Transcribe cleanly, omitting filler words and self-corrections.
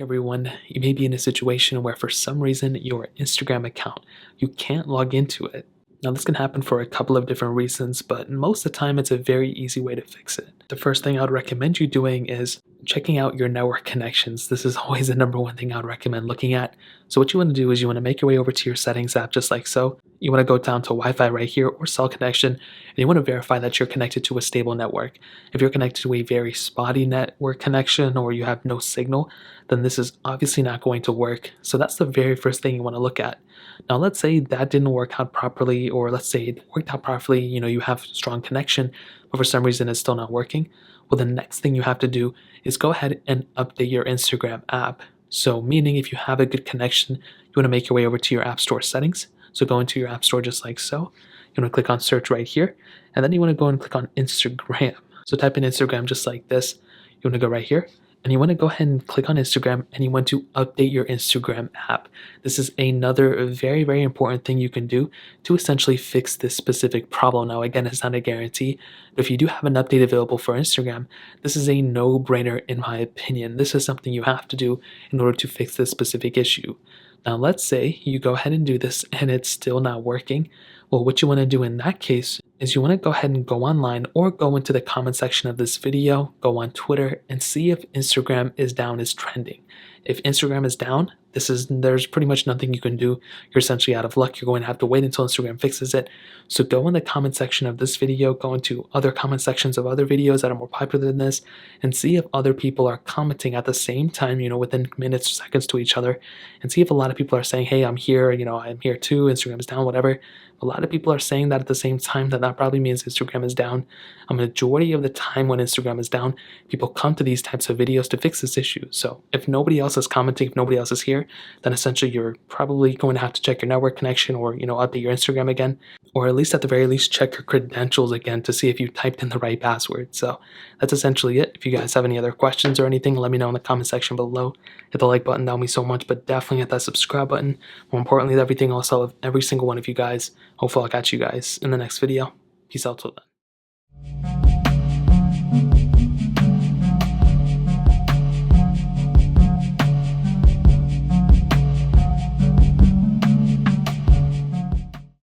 Everyone, you may be in a situation where for some reason your Instagram account, you can't log into it. Now this can happen for a couple of different reasons, but most of the time it's a very easy way to fix it. The first thing I would recommend you doing is checking out your network connections. This is always the number one thing I would recommend looking at. So what you want to do is you want to make your way over to your settings app just like so. You want to go down to Wi-Fi right here or cell connection, and you want to verify that you're connected to a stable network. If you're connected to a very spotty network connection or you have no signal, then this is obviously not going to work. So that's the very first thing you want to look at. Now let's say that didn't work out properly, or let's say it worked out properly, you have strong connection, but for some reason it's still not working. Well, the next thing you have to do is go ahead and update your Instagram app. So meaning if you have a good connection, you want to make your way over to your app store settings. So go into your app store just like so. You want to click on search right here, and then you want to go and click on Instagram. So type in Instagram just like this. You want to go right here, and you want to go ahead and click on Instagram, and you want to update your Instagram app. This is another very, very important thing you can do to essentially fix this specific problem. Now, again, it's not a guarantee, but if you do have an update available for Instagram, this is a no-brainer in my opinion. This is something you have to do in order to fix this specific issue. Now, let's say you go ahead and do this and it's still not working. Well, what you want to do in that case is you want to go ahead and go online or go into the comment section of this video, go on Twitter, and see if Instagram is down is trending. If Instagram is down, there's pretty much nothing you can do. You're essentially out of luck. You're going to have to wait until Instagram fixes it. So go in the comment section of this video, go into other comment sections of other videos that are more popular than this, and see if other people are commenting at the same time, within minutes or seconds to each other, and see if a lot of people are saying, hey, I'm here, I'm here too, Instagram is down, whatever. A lot of people are saying that at the same time, that probably means Instagram is down. A majority of the time when Instagram is down, people come to these types of videos to fix this issue. So if nobody else is commenting, if nobody else is here, then essentially you're probably going to have to check your network connection or, update your Instagram again, or at least at the very least check your credentials again to see if you typed in the right password. So that's essentially it. If you guys have any other questions or anything, let me know in the comment section below. Hit the like button, that would mean so much, but definitely hit that subscribe button. More importantly, everything else, I love every single one of you guys. Hopefully I'll catch you guys in the next video. Peace out till then.